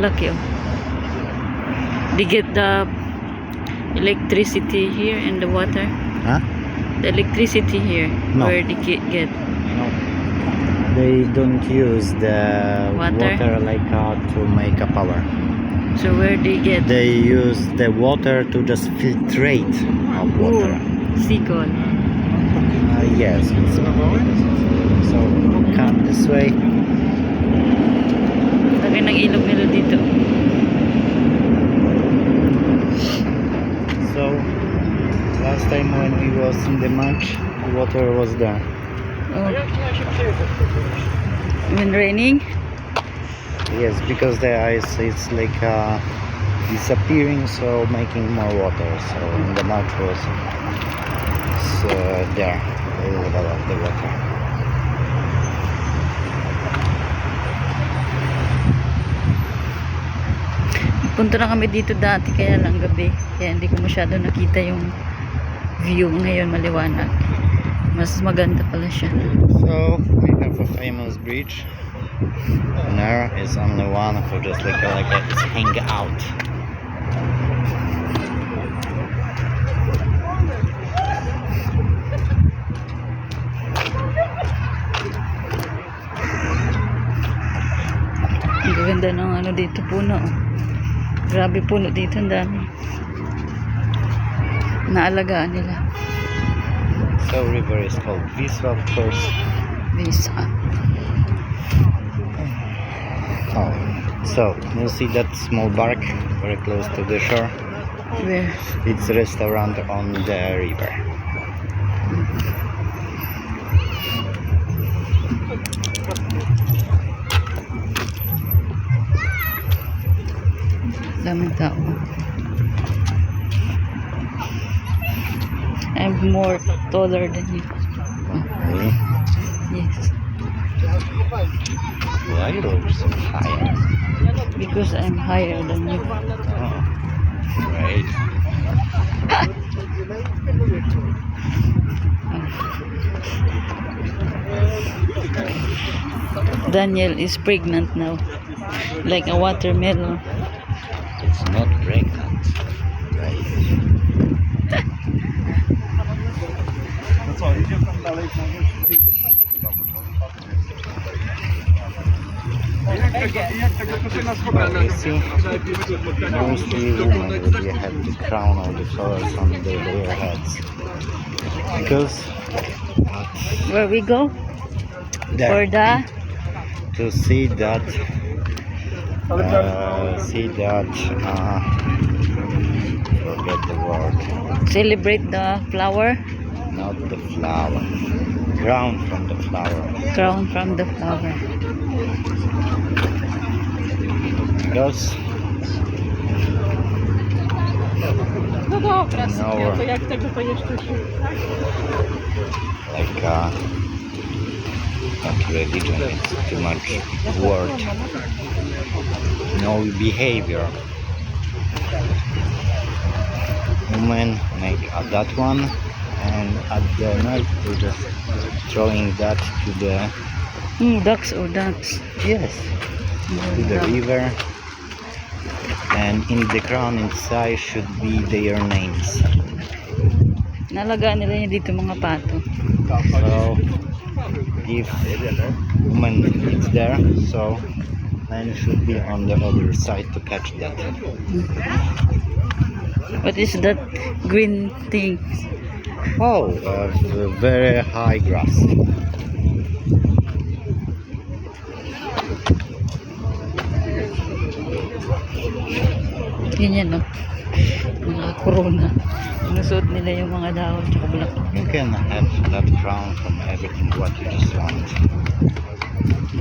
laki oh. They get the electricity here and the water. Huh? The electricity here. No. Where they get. No. They don't use the Water? like to make a power. So where they get. They use the water to just filtrate of water. Seagull. Yes. So come this way. Laki ng ilog nila dito. So last time when we was in the match, the water was there. Oh. When raining? Yes, because the ice is like disappearing, so making more water. So the match was there, the level of the water. Punta na kami dito dati kaya lang gabi. Kaya hindi ko masyado nakita yung view. Ngayon maliwanag. Mas maganda pala siya. So we have a famous bridge. And there is only one for just like it's hang out. Ang ganda ng ano dito, puno. Grabe puno dito, ang dami. Naalagaan nila. So river is called Visa, of course. Visa. Oh, so you see that small bark very close to the shore. Where? It's a restaurant on the river. Daming tao. I'm more taller than you. Really? Yes. Why you look so high? Because I'm higher than you. Oh, right. Daniel is pregnant now. Like a watermelon. It's not pregnant. Right. Well, you see, mostly women will have the crown or the flowers on their heads. Because Where we go? there, For the to see that forget the word, celebrate the flower. not the flower, ground from the flower. Crown from the flower. Because in our like not religion, it's too much word, no behavior. Women make that one, and at the night they just throwing that to the Ducks or ducks. yes, to the river, and in the crown inside should be their names. Nalagaan nila yun dito mga pato. So if woman is there, so man should be on the other side to catch that. What is that green thing? Oh, very high grass. Ganyan no? Mga corona. Sinusuot nila yung mga dahon tsaka bulak. You can have that crown from everything what you just want.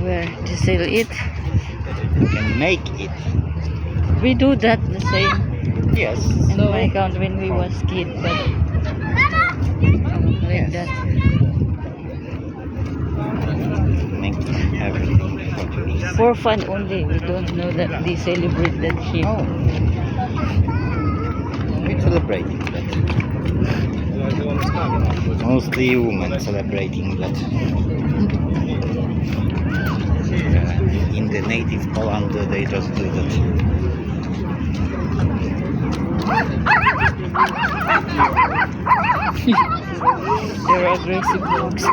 Where to sell it? You can make it. We do that the same Yes. in my account when we was kid, but like that. Make everything what you just For fun only. We don't know that they celebrate that ship. Oh. We celebrating that. Mostly women celebrating that. In the native Poland, they just do that. They're aggressive dogs.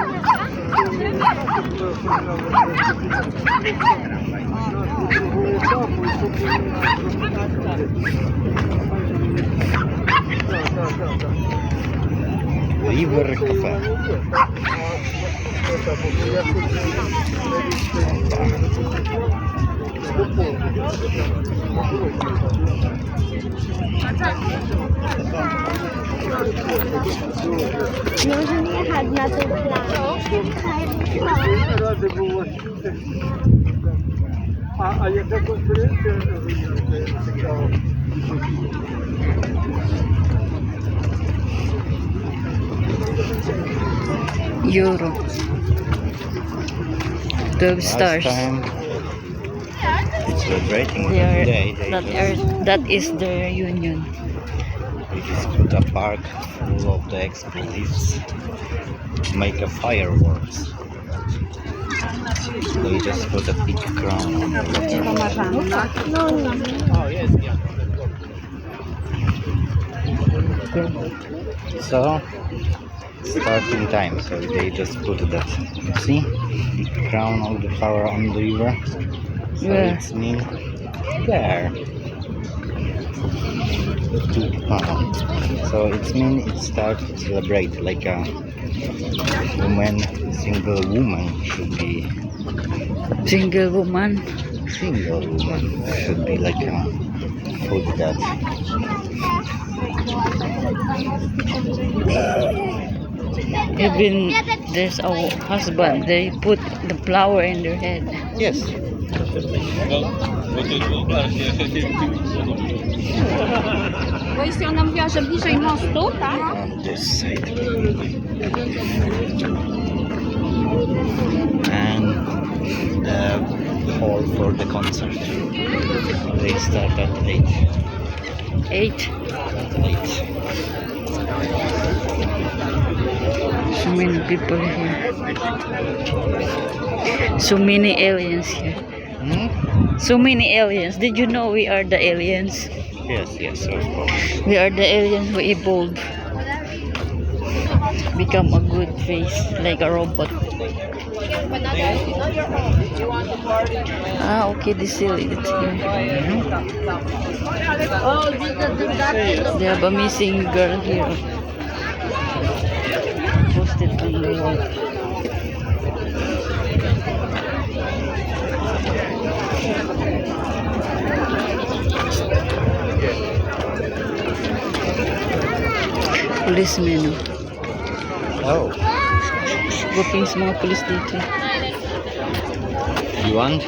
River Cafe. Może nie jechać na tą plażę. A jaka konferencja? Euro. 12 Last stars. time it's celebrating They today. that is their union. They just put a park full of the explosives to make a fireworks. They just put a big crown on the water. No, no. So starting time, so they just put that. You see? Big crown of the flower on the river. So Yeah. it's mean there. So it's mean it starts to celebrate like a single woman should be Single woman. should be like a food that Even there's a husband. They put the flower in their head. yes. Bo jeśli ona mówiła, że bliżej mostu, tak? On this side. And the hall for the concert. They start at 8. 8. At 8. So many people here. So many aliens here. Hmm? So many aliens. Did you know we are the aliens? Yes, of course. We are the aliens who evolved. Become a good face, like a robot. Ah, okay, the seal is here. They have a missing girl here. Posted on the wall. Policemen. Oh, Booking sa mga police dito. you want?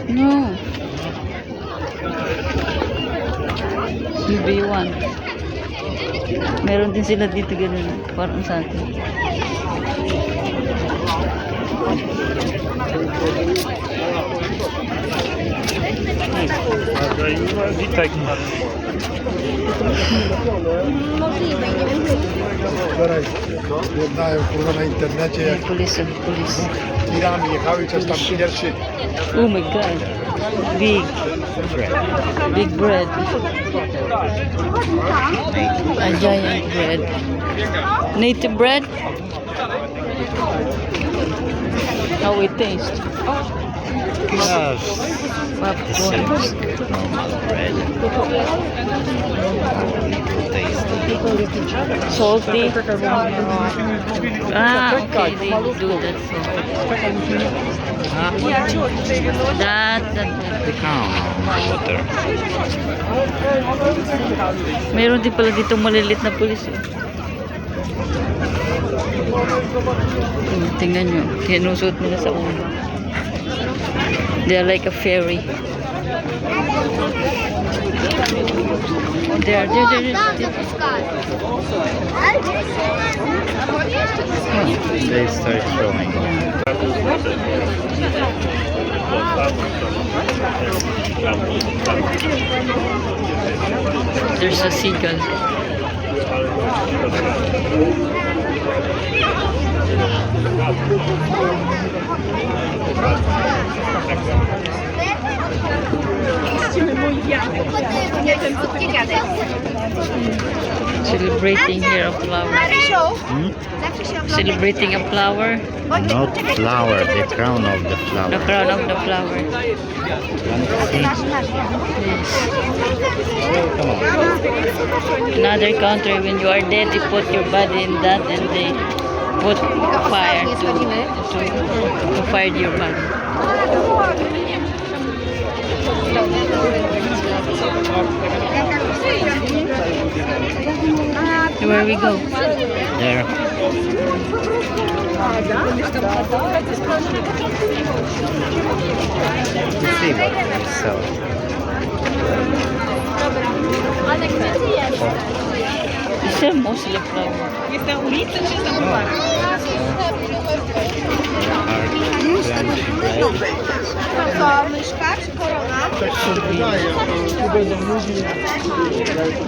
No. Maybe you want. Meron din sila dito ganun. Parang sa atin. Witaj. Możliwe, nie wiem. Wczoraj oglądałem kurwa na internecie, jak Police. tirami jechały, coś tam pierwszy. Oh my god. Big bread. A giant bread. Native bread? How it tastes? Yes. Popcorn. Normal bread. Tasty. Salty. Ah, okay, they do that. That. The crown on the water. Meron din pala dito malilit na pulis. Tingnan nyo. Kinusot nila sa ulo. They're like a fairy. There. They start showing. There's a seagull. Celebrating here a flower. Celebrating a flower. Not flower, the crown of the The flower. crown of the flower. Yes. Come on. Another country, when you are dead, they put your body in that and they put fire to fire your body. Where we go? There. Let's see what they sell. It's still mostly flower. Co, myszka czy korona?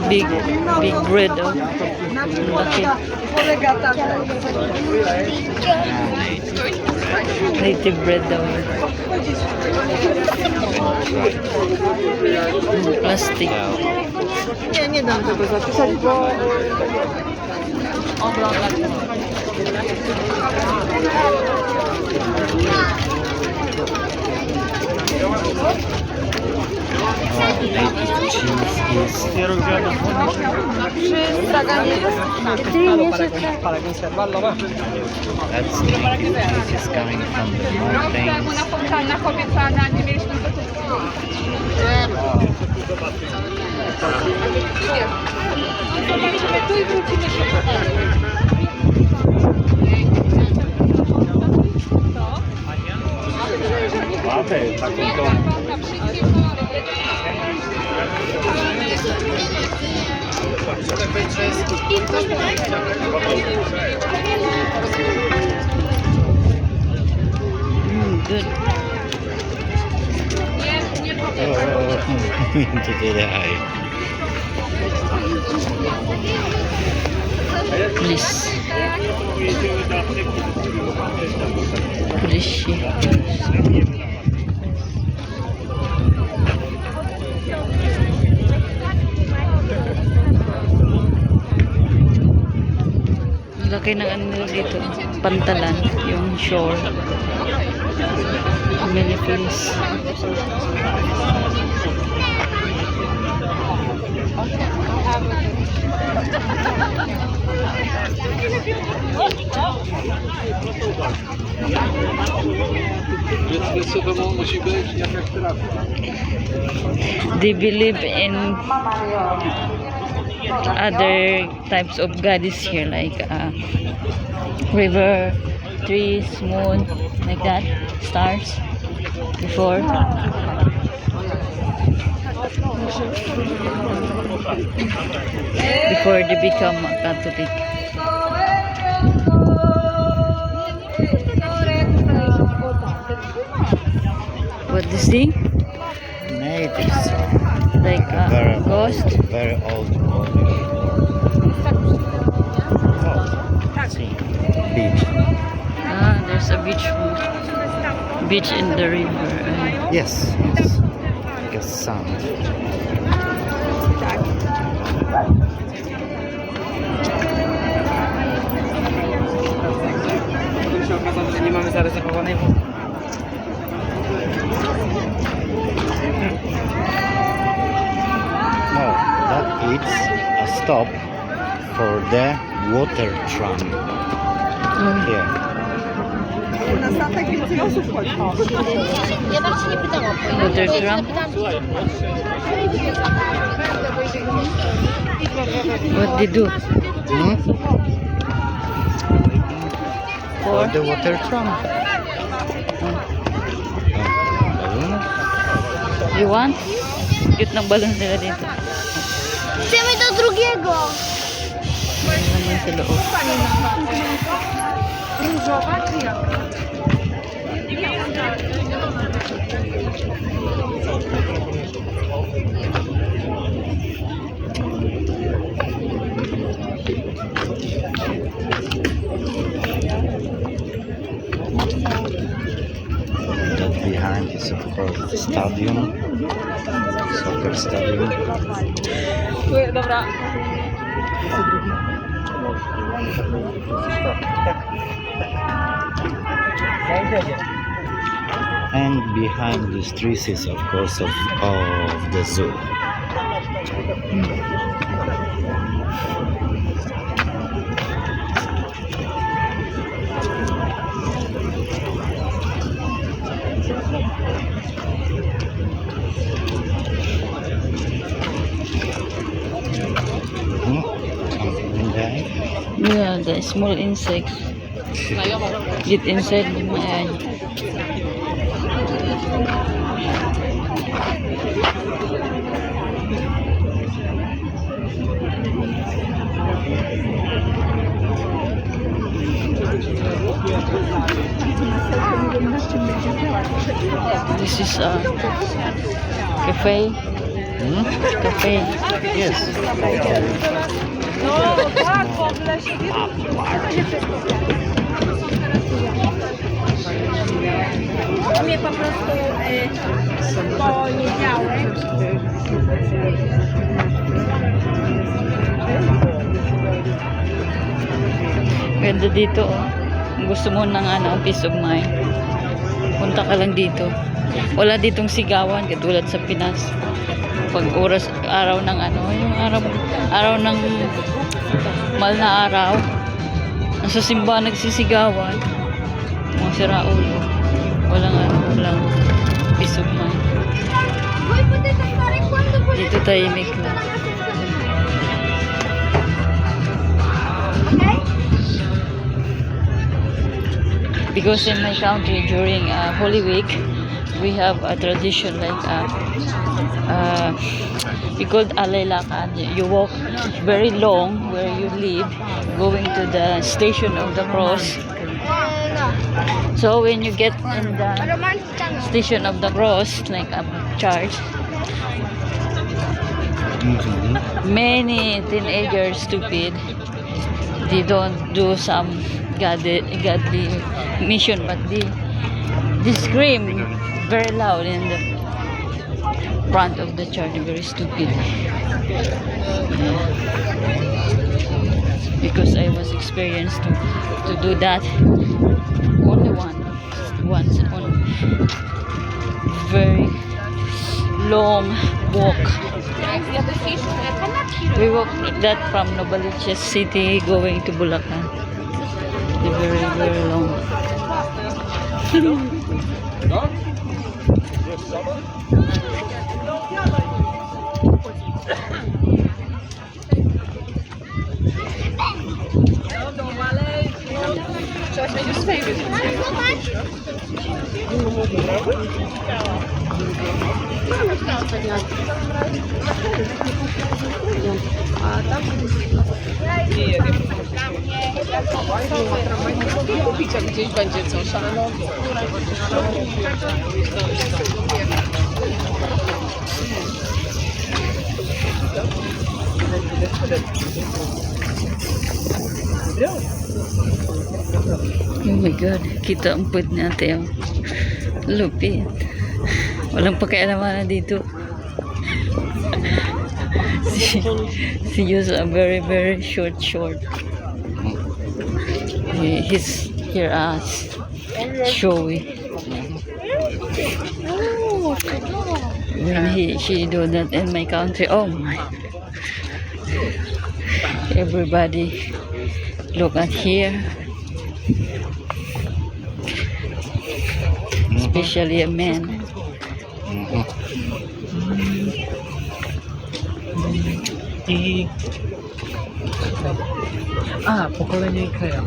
Big bread. Oh. Laki. Polega tak. Native bread daw. Plastic. Nie dam tego zapisać, bo... Native cheese is Przy straganie jest... that's native cheese is coming from the mountains. spotkaniach obiecania, nie mieliśmy gotówki. Zobaczymy tu i wrócimy Good. Oh, into the eye. Please. Polish. Laki ng ano nila dito, pantalan, yung shore. Many place. They believe in other types of goddess here, like river, trees, moon, like that, stars. Before, they become a Catholic. What this thing? Native song. Like a Very ghost? Very old movie. Oh, see, beach. Ah, there's a beach in the river. Yes, like a sand. się okazało, że nie mamy zarezerwowanej wody. No, that is a stop for the water tram. Here. Na statek więcej osób chodzi. Ja nawet się nie pytałam. Water tram? What they do? Hmm? For For the water tram. Balloon? you want? Cute ng balon nila dito. Chcemy do drugiego. Meron naman sa loob. Różowa czy jak? behind is of course the stadium, soccer stadium. Dobra. And behind these trees is of course of the zoo. Something like Yeah, the small insects. Get inside my eye. This is a cafe. Cafe. Yes. Mnie po prostu poniedziałek. Ganda dito, oh. Kung gusto mo ng peace of mind, punta ka lang dito. Wala ditong sigawan katulad sa Pinas. Pag araw ng yung araw ng mahal na araw, nasa simbahan nagsisigawan, mga siraulo. Walang peace of mind. Dito tahimik lang. Because in my country during Holy Week, we have a tradition like we called Alaylakad. You walk very long where you live, going to the Station of the Cross. So when you get in the Station of the Cross, like a church, many teenagers stupid. They don't do some godly mission, but they scream very loud in the front of the church. Very stupid. Yeah. Because I was experienced to do that only once on very long walk. We walked that from Novaliches City going to Bulacan. Very, very long. Kupić, jak gdzieś będzie coś, ale no... Oh my God, kita ang put natin. Lupit. Walang pakialaman na dito. Si Yus a very, very short. He's here as showy. When she do that in my country, oh my. Everybody look at here. Especially a man. Pokolenie Ikea.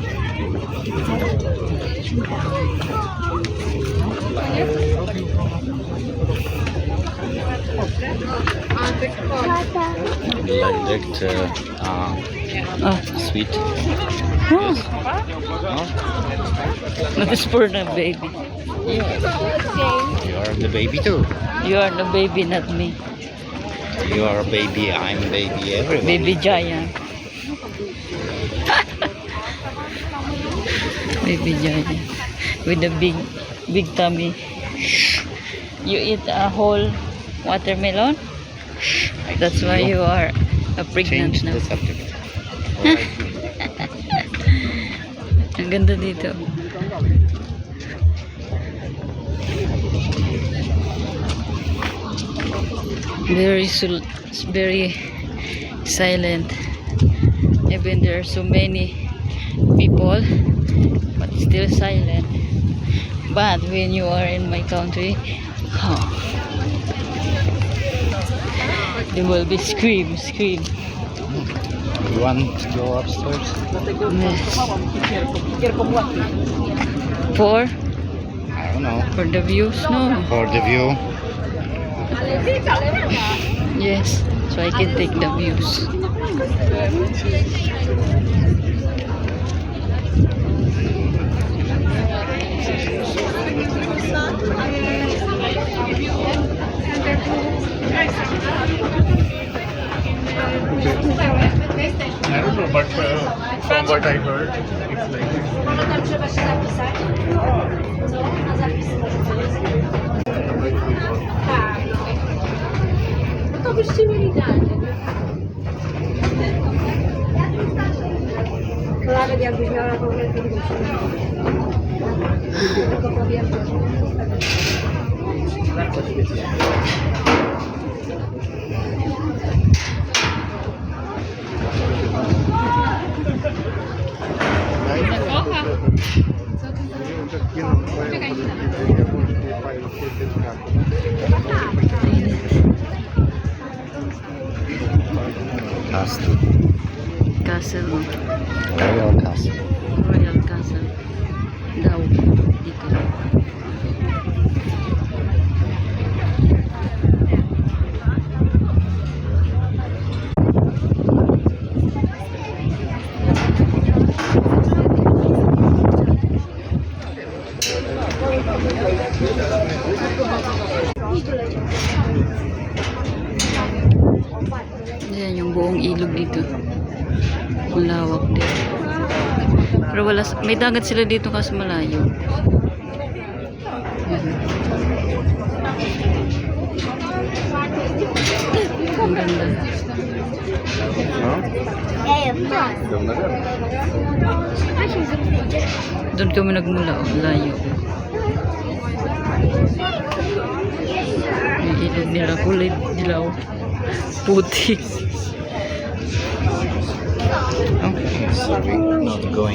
like sweet. Oh, No? that is for the baby. You are the baby too. You are the baby, not me. You are a baby, I'm baby, everybody. Baby giant. Baby giant with a big tummy. You eat a whole watermelon? That's why you are a pregnant Change now. the subject. Ang ganda dito. Very silent. Even there are so many people, but still silent. But when you are in my country, oh, there will be scream. You want to go upstairs? Yes. For I don't know. for the views, no. For the view. Yes, so I can take the views. I don't know, but from what I heard, it's like No to byście mieli idealnie. To nawet jakbyś miała konkretnie tylko powiem, Castle. Castle, Royal Castle. Royal Castle. Daw, dito. Yan yung buong ilog dito. Malawak din. Pero wala, may dagat sila dito kasi malayo. Ang ganda. Doon kami nagmula, oh, layo. Yung ilog nila, kulay dilaw. Putik. Okay, so we're not going